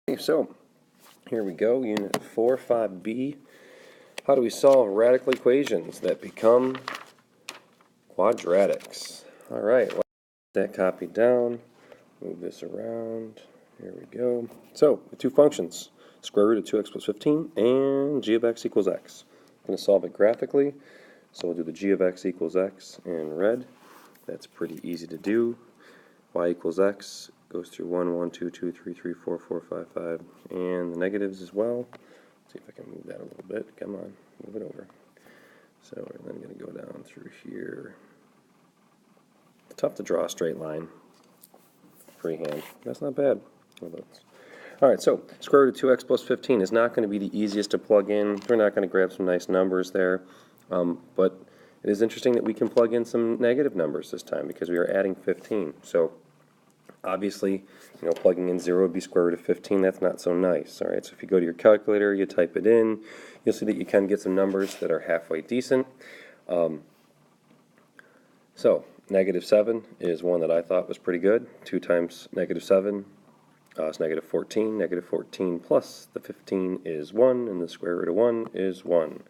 Okay, so here we go, Unit 4, 5b. How do we solve radical equations that become quadratics? All right, let's get that copied down, move this around. Here we go. So, the two functions, square root of 2x plus 15 and g of x equals x. I'm going to solve it graphically, so we'll do the g of x equals x in red. That's pretty easy to do. Y equals x goes through 1, 1, 2, 2, 3, 3, 4, 4, 5, 5, and the negatives as well. Let's see if I can move that a little bit. Come on, move it over. So we're then going to go down through here. It's tough to draw a straight line freehand. That's not bad. Alright, so square root of 2x plus 15 is not going to be the easiest to plug in. We're not going to grab some nice numbers there, but it is interesting that we can plug in some negative numbers this time because we are adding 15. So obviously, plugging in 0 would be square root of 15. That's not so nice. All right, so if you go to your calculator, you type it in, you'll see that you can get some numbers that are halfway decent. So negative 7 is one that I thought was pretty good. 2 times negative 7 is negative 14. Negative 14 plus the 15 is 1, and the square root of 1 is 1.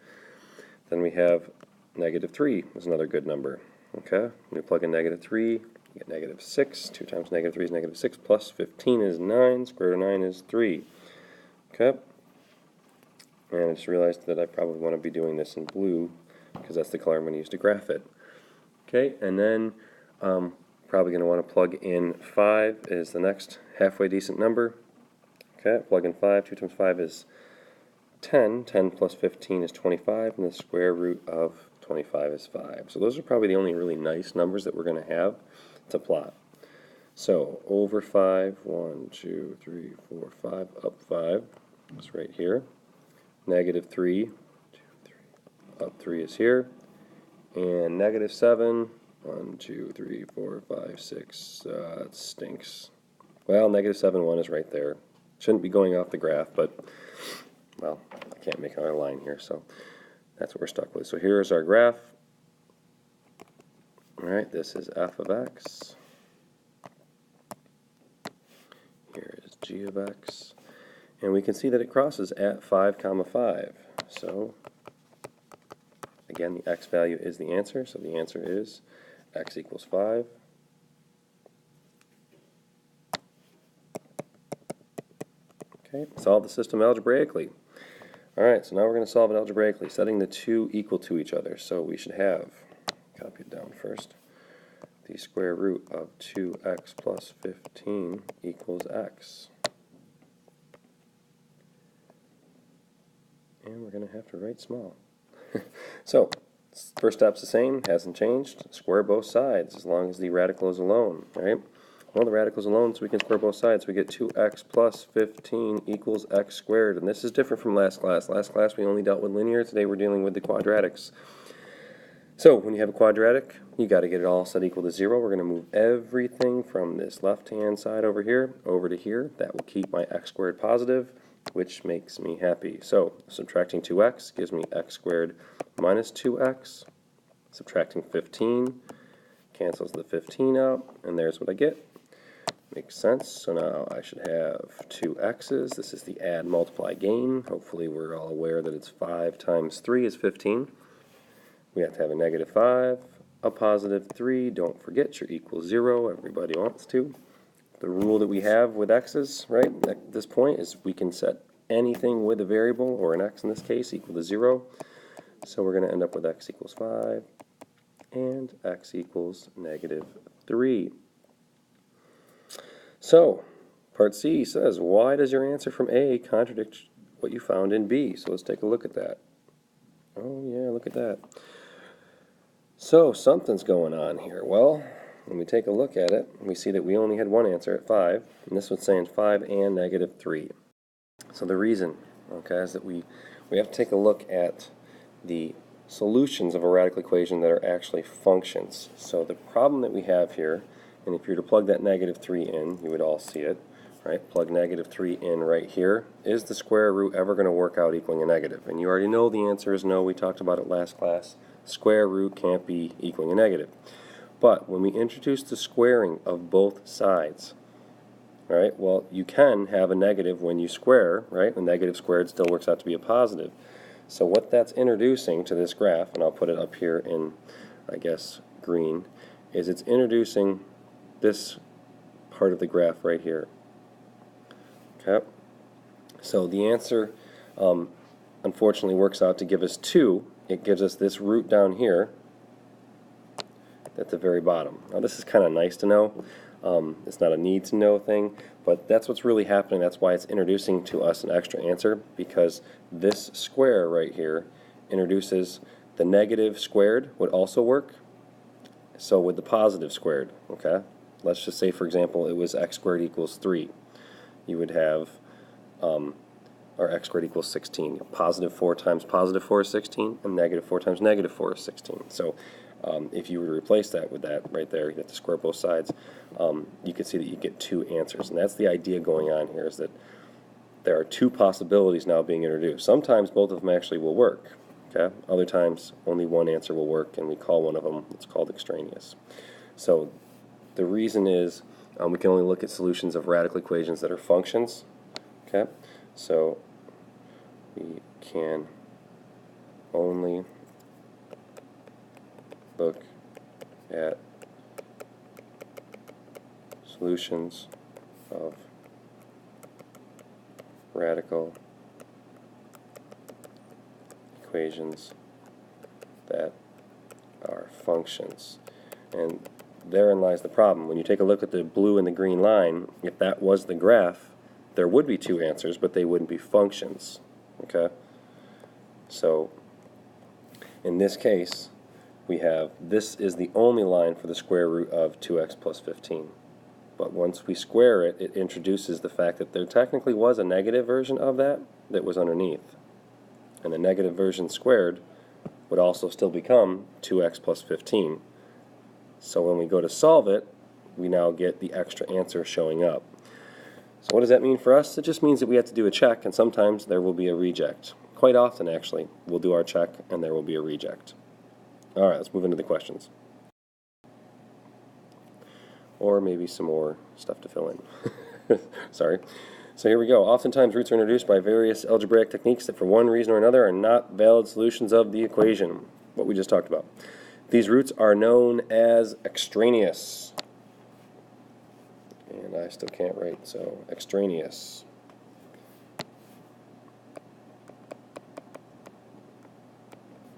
Then we have negative 3 is another good number. Okay, when we plug in negative 3, you get negative 6. 2 times negative 3 is negative 6, plus 15 is 9. Square root of 9 is 3. Okay, and I just realized that I probably want to be doing this in blue because that's the color I'm going to use to graph it. Okay, and then probably going to want to plug in 5 is the next halfway decent number. Okay, plug in 5. 2 times 5 is 10. 10 plus 15 is 25, and the square root of 25 is 5. So those are probably the only really nice numbers that we're going to have to plot. So over 5, 1, 2, 3, 4, 5, up 5 is right here. Negative 3, 2, 3, up 3 is here. And negative 7, 1, 2, 3, 4, 5, 6, it stinks. Well, negative 7, 1 is right there. Shouldn't be going off the graph, but, well, I can't make another line here, so that's what we're stuck with. So here's our graph. All right, this is f of x. Here is g of x. And we can see that it crosses at 5, 5. So, again, the x value is the answer. So the answer is x equals 5. Okay, solve the system algebraically. All right, so now we're going to solve it algebraically, setting the two equal to each other. So we should have, copy it down first, the square root of 2x plus 15 equals x. And we're going to have to write small. So, first step's the same, hasn't changed. Square both sides as long as the radical is alone, right? Well, the radical is alone, so we can square both sides. We get 2x plus 15 equals x squared. And this is different from last class. Last class we only dealt with linear. Today we're dealing with the quadratics. So, when you have a quadratic, you got to get it all set equal to 0. We're going to move everything from this left-hand side over here over to here. That will keep my x squared positive, which makes me happy. So, subtracting 2x gives me x squared minus 2x. Subtracting 15 cancels the 15 out, and there's what I get. Makes sense. So now I should have 2 x's. This is the add, multiply, gain. Hopefully we're all aware that it's 5 times 3 is 15. We have to have a negative 5, a positive 3. Don't forget your equals 0. Everybody wants to. The rule that we have with x's, right, at this point is we can set anything with a variable, or an x in this case, equal to 0. So we're going to end up with x equals 5 and x equals negative 3. So, part C says, why does your answer from A contradict what you found in B? So let's take a look at that. Oh yeah, look at that. So, something's going on here. Well, when we take a look at it, we see that we only had one answer at 5, and this was saying 5 and negative 3. So the reason, okay, is that we have to take a look at the solutions of a radical equation that are actually functions. So the problem that we have here, and if you were to plug that negative 3 in, you would all see it, right? Plug negative 3 in right here. Is the square root ever going to work out equaling a negative? And you already know the answer is no. We talked about it last class. Square root can't be equaling a negative. But when we introduce the squaring of both sides, All right, well, you can have a negative when you square, right? A negative squared still works out to be a positive. So what that's introducing to this graph, and I'll put it up here in, I guess, green, is it's introducing this part of the graph right here. Okay? So the answer, unfortunately, works out to give us 2. It gives us this root down here at the very bottom. Now this is kind of nice to know. It's not a need to know thing, but that's what's really happening. That's why it's introducing to us an extra answer, because this square right here introduces the negative squared would also work. So would the positive squared. Okay? Let's just say, for example, it was x squared equals 3. You would have, or x squared equals 16. Positive 4 times positive 4 is 16, and negative 4 times negative 4 is 16. So if you were to replace that with that right there, you have to square both sides, you can see that you get 2 answers. And that's the idea going on here, is that there are 2 possibilities now being introduced. Sometimes both of them actually will work. Okay? Other times only one answer will work, and we call one of them, it's called extraneous. So the reason is we can only look at solutions of radical equations that are functions. Okay? So we can only look at solutions of radical equations that are functions. And therein lies the problem. When you take a look at the blue and the green line, if that was the graph, there would be 2 answers, but they wouldn't be functions. Okay? So in this case, we have, this is the only line for the square root of 2x plus 15. But once we square it, it introduces the fact that there technically was a negative version of that that was underneath. And the negative version squared would also still become 2x plus 15. So when we go to solve it, we now get the extra answer showing up. So what does that mean for us? It just means that we have to do a check, and sometimes there will be a reject. Quite often, actually, we'll do our check and there will be a reject. All right, let's move into the questions. Or maybe some more stuff to fill in. Sorry. So here we go. Oftentimes roots are introduced by various algebraic techniques that for one reason or another are not valid solutions of the equation, what we just talked about. These roots are known as extraneous. And I still can't write, so extraneous.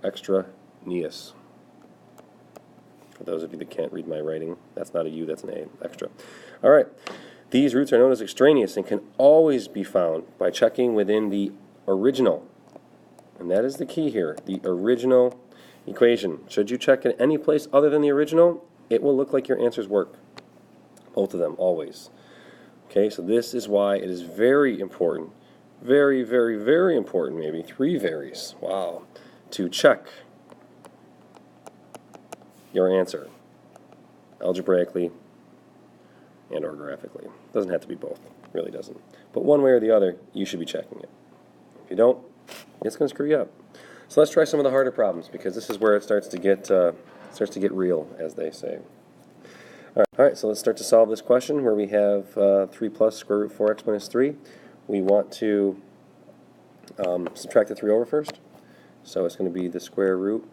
Extraneous. For those of you that can't read my writing, that's not a U, that's an A. Extra. All right. These roots are known as extraneous and can always be found by checking within the original. And that is the key here, the original equation. Should you check in any place other than the original, it will look like your answers work. Both of them, always. Okay, so this is why it is very important, very, very, very important, maybe 3 varies, wow, to check your answer algebraically and or graphically. Doesn't have to be both, really doesn't. But one way or the other, you should be checking it. If you don't, it's going to screw you up. So let's try some of the harder problems, because this is where it starts to get real, as they say. All right, so let's start to solve this question where we have 3 plus square root 4x minus 3. We want to subtract the 3 over first. So it's going to be the square root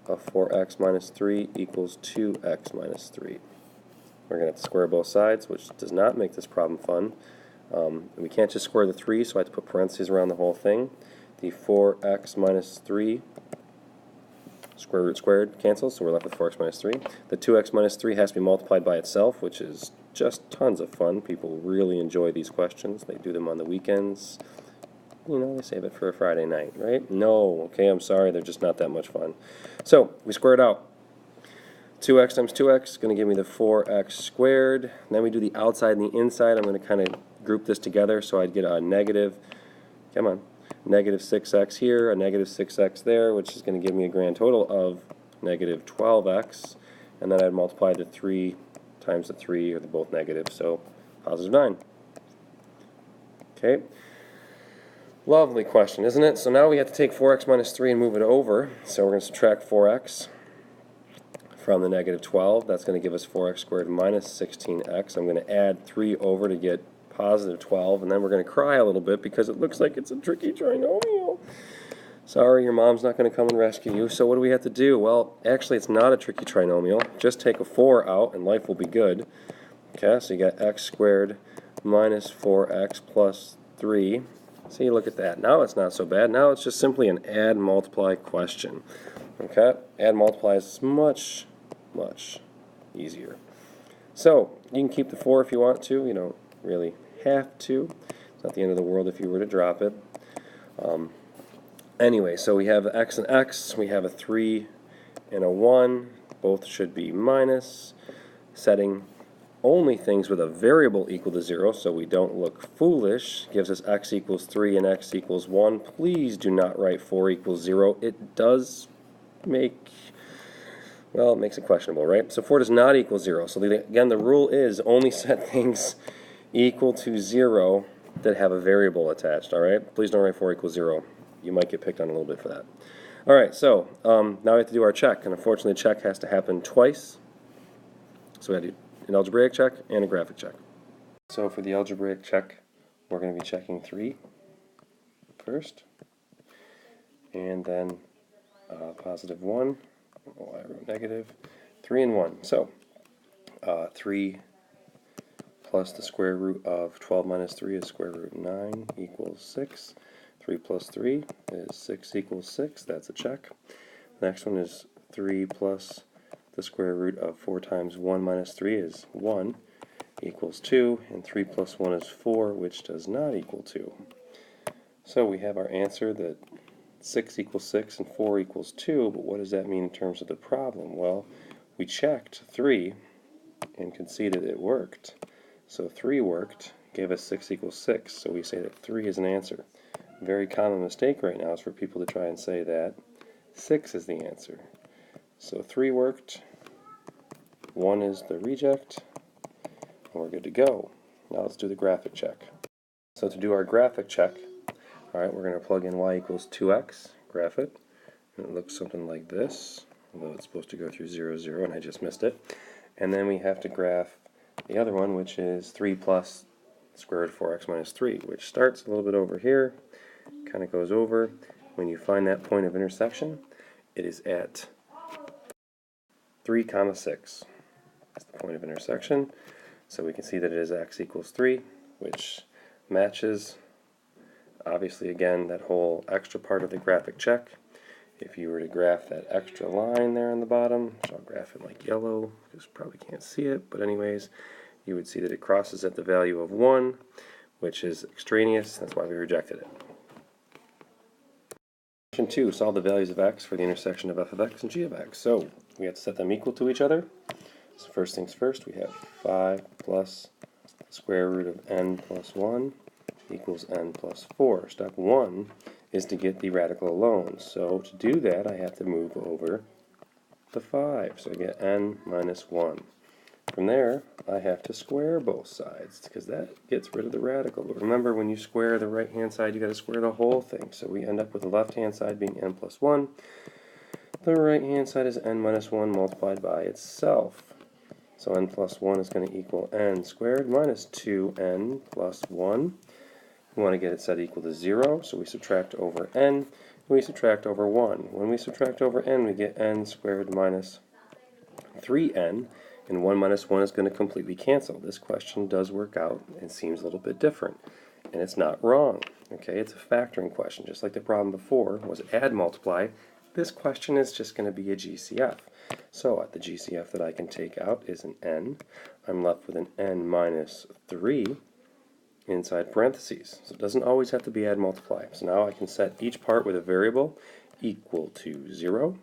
of 4x minus 3 equals 2x minus 3. We're going to have to square both sides, which does not make this problem fun. We can't just square the 3, so I have to put parentheses around the whole thing. The 4x minus 3 square root squared cancels, so we're left with 4x minus 3. The 2x minus 3 has to be multiplied by itself, which is just tons of fun. People really enjoy these questions. They do them on the weekends. You know, they save it for a Friday night, right? No, okay, I'm sorry, they're just not that much fun. So, we square it out. 2x times 2x is going to give me the 4x squared. Then we do the outside and the inside. I'm going to kind of group this together, so I'd get a negative, come on, negative 6x here, a negative 6x there, which is going to give me a grand total of negative 12x. And then I'd multiply the 3 times the 3, or they're both negative, so positive 9. Okay. Lovely question, isn't it? So now we have to take 4x minus 3 and move it over. So we're going to subtract 4x from the negative 12. That's going to give us 4x squared minus 16x. I'm going to add 3 over to get positive 12, and then we're going to cry a little bit because it looks like it's a tricky trinomial. Sorry, your mom's not going to come and rescue you. So what do we have to do? Well, actually, it's not a tricky trinomial. Just take a 4 out, and life will be good. Okay, so you got x squared minus 4x plus 3. See, look at that. Now it's not so bad. Now it's just simply an add-multiply question. Okay, add-multiply is much, much easier. So you can keep the 4 if you want to. You don't really have to. It's not the end of the world if you were to drop it. Anyway, so we have x and x. We have a 3 and a 1. Both should be minus. Setting only things with a variable equal to 0 so we don't look foolish gives us x equals 3 and x equals 1. Please do not write 4 equals 0. It does make, well, it makes it questionable, right? So 4 does not equal 0. So again, the rule is only set things equal to 0 that have a variable attached, all right? Please don't write 4 equals 0. You might get picked on a little bit for that. All right, so now we have to do our check, and unfortunately the check has to happen twice. So we have to do an algebraic check and a graphic check. So for the algebraic check, we're going to be checking 3 first, and then positive 1. Oh, I wrote negative. 3 and 1. So 3 plus the square root of 12 minus 3 is square root 9 equals 6. 3 plus 3 is 6 equals 6. That's a check. The next one is 3 plus the square root of 4 times 1 minus 3 is 1 equals 2. And 3 plus 1 is 4, which does not equal 2. So we have our answer that 6 equals 6 and 4 equals 2, but what does that mean in terms of the problem? Well, we checked 3 and conceded it worked. So 3 worked, gave us 6 equals 6, so we say that 3 is an answer. A very common mistake right now is for people to try and say that 6 is the answer. So 3 worked, 1 is the reject, and we're good to go. Now let's do the graphic check. So to do our graphic check, alright, we're going to plug in y equals 2x, graph it, and it looks something like this, although it's supposed to go through 0, 0, and I just missed it. And then we have to graph the other one, which is 3 plus the square root of 4x minus 3, which starts a little bit over here, kind of goes over. When you find that point of intersection, it is at 3, 6. That's the point of intersection. So we can see that it is x equals 3, which matches, obviously, again, that whole extra part of the graphic check. If you were to graph that extra line there on the bottom, so I'll graph it like yellow, because you probably can't see it, but anyways, you would see that it crosses at the value of 1, which is extraneous. That's why we rejected it. Question 2, solve the values of x for the intersection of f of x and g of x. So we have to set them equal to each other. So first things first, we have 5 plus the square root of n plus 1 equals n plus 4. Step 1 is to get the radical alone. So to do that, I have to move over the 5. So I get n minus 1. From there, I have to square both sides, because that gets rid of the radical. But remember, when you square the right-hand side, you got to square the whole thing. So we end up with the left-hand side being n plus 1. The right-hand side is n minus 1 multiplied by itself. So n plus 1 is going to equal n squared minus 2n plus 1. We want to get it set equal to 0, so we subtract over n, and we subtract over 1. When we subtract over n, we get n squared minus 3n, and 1 minus 1 is going to completely cancel. This question does work out and seems a little bit different, and it's not wrong. Okay, it's a factoring question, just like the problem before was add multiply. This question is just going to be a GCF. So the GCF that I can take out is an n. I'm left with an n minus 3 inside parentheses. So it doesn't always have to be add multiply. So now I can set each part with a variable equal to 0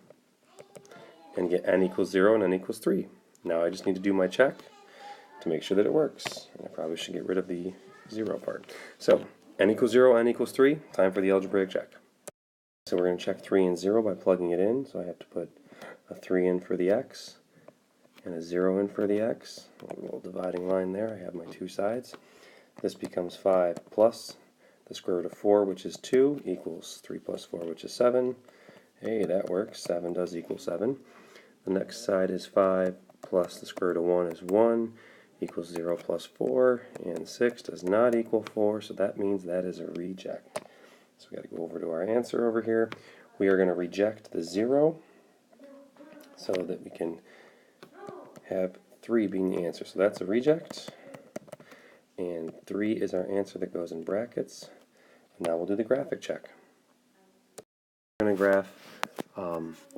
and get n equals 0 and n equals 3. Now I just need to do my check to make sure that it works. And I probably should get rid of the 0 part. So n equals 0, n equals 3. Time for the algebraic check. So we're going to check 3 and 0 by plugging it in. So I have to put a 3 in for the x and a 0 in for the x. A little dividing line there. I have my two sides. This becomes 5 plus the square root of 4, which is 2, equals 3 plus 4, which is 7. Hey, that works. 7 does equal 7. The next side is 5 plus the square root of 1 is 1, equals 0 plus 4, and 6 does not equal 4, so that means that is a reject. So we got to go over to our answer over here. We are going to reject the 0 so that we can have 3 being the answer. So that's a reject, and 3 is our answer that goes in brackets. And now we'll do the graphic check. I'm going to graph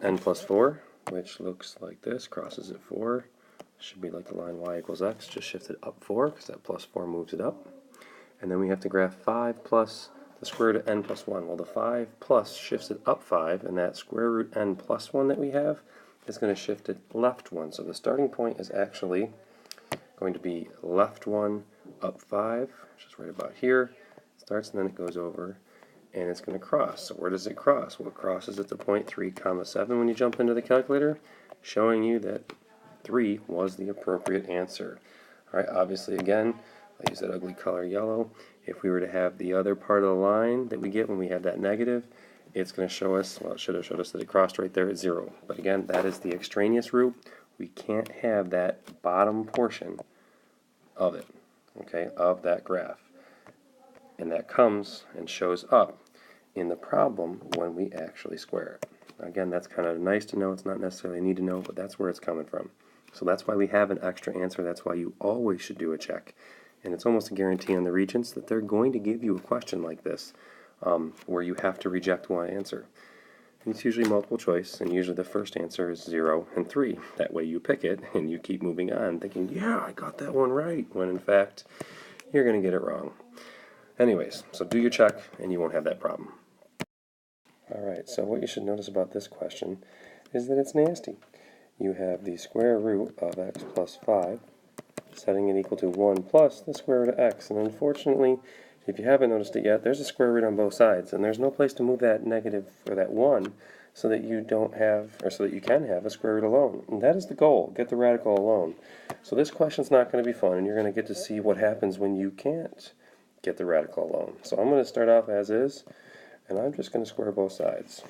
n plus 4, which looks like this, crosses at 4. Should be like the line y equals x, just shift it up 4 because that plus 4 moves it up. And then we have to graph 5 plus the square root of n plus 1. Well, the 5 plus shifts it up 5, and that square root n plus 1 that we have is going to shift it left 1. So the starting point is actually going to be left 1, up 5, which is right about here. It starts and then it goes over, and it's going to cross. So where does it cross? Well, it crosses at the point 3 comma 7 when you jump into the calculator, showing you that 3 was the appropriate answer. All right, obviously, again, I use that ugly color yellow. If we were to have the other part of the line that we get when we have that negative, it's going to show us, well, it should have showed us that it crossed right there at 0. But again, that is the extraneous root. We can't have that bottom portion of it, okay, of that graph. And that comes and shows up in the problem when we actually square it. Again, that's kind of nice to know. It's not necessarily a need to know, but that's where it's coming from. So that's why we have an extra answer. That's why you always should do a check. And it's almost a guarantee on the Regents that they're going to give you a question like this where you have to reject one answer. And it's usually multiple choice, and usually the first answer is 0 and 3. That way you pick it and you keep moving on thinking, yeah, I got that one right, when in fact you're going to get it wrong. Anyways, so do your check and you won't have that problem. Alright, so what you should notice about this question is that it's nasty. You have the square root of x plus 5, setting it equal to 1 plus the square root of x. And unfortunately, if you haven't noticed it yet, there's a square root on both sides, and there's no place to move that negative or that 1 so that you don't have, or so that you can have a square root alone. And that is the goal, get the radical alone. So this question's not going to be fun, and you're going to get to see what happens when you can't get the radical alone. So I'm going to start off as is, and I'm just going to square both sides.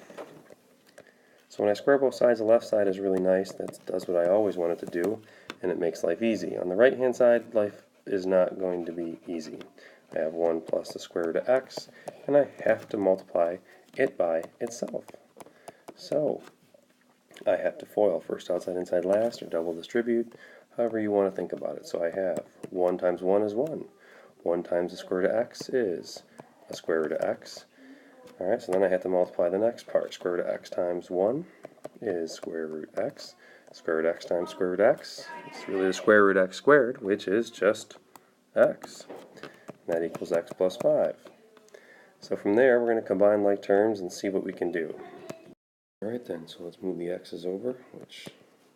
So when I square both sides, the left side is really nice. That does what I always wanted to do, and it makes life easy. On the right-hand side, life is not going to be easy. I have 1 plus the square root of x, and I have to multiply it by itself. So I have to FOIL, first outside, inside, last, or double distribute, however you want to think about it. So I have 1 times 1 is 1. 1 times the square root of x is a square root of x. Alright, so then I have to multiply the next part. Square root of x times 1 is square root x. Square root of x times square root of x. It's really the square root of x squared, which is just x. And that equals x plus 5. So from there, we're going to combine like terms and see what we can do. Alright then, so let's move the x's over, which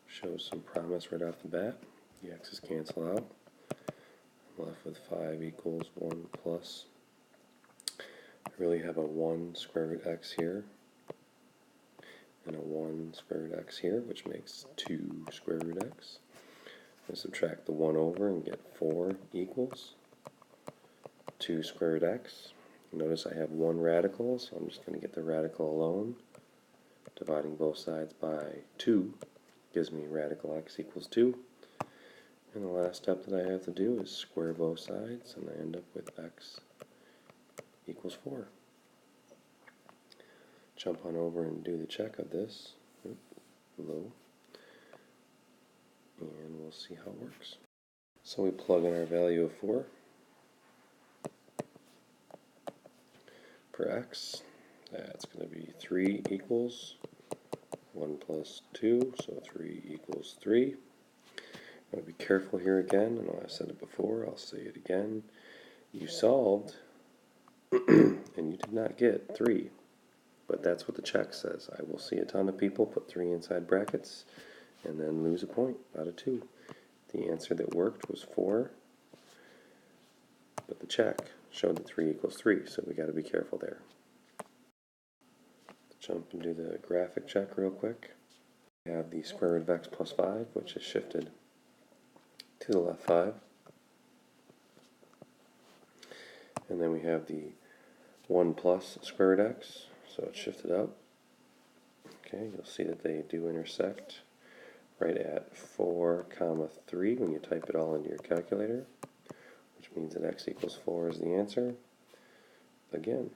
shows some promise right off the bat. The x's cancel out. I'm left with 5 equals 1 plus. I really have a 1 square root x here, and a 1 square root x here, which makes 2 square root x. I subtract the 1 over and get 4 equals 2 square root x. Notice I have 1 radical, so I'm just going to get the radical alone. Dividing both sides by 2 gives me radical x equals 2. And the last step that I have to do is square both sides, and I end up with x equals 4. Jump on over and do the check of this. Low. And we'll see how it works. So we plug in our value of 4 for x. That's going to be 3 equals 1 plus 2, so 3 equals 3. I'm going to be careful here again. I know I said it before, I'll say it again. You solved and you did not get 3, but that's what the check says. I will see a ton of people put 3 inside brackets and then lose a point out of 2. The answer that worked was 4, but the check showed that 3 equals 3, so we got to be careful there. Jump and do the graphic check real quick. We have the square root of x plus 5, which is shifted to the left 5. And then we have the 1 plus square root x, so it's shifted up. Okay, you'll see that they do intersect right at 4, comma 3 when you type it all into your calculator, which means that x equals 4 is the answer. Again,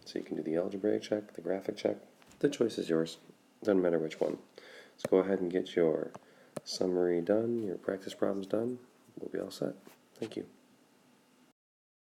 so you can do the algebraic check, the graphic check. The choice is yours. Doesn't matter which one. Let's go ahead and get your summary done, your practice problems done. We'll be all set. Thank you.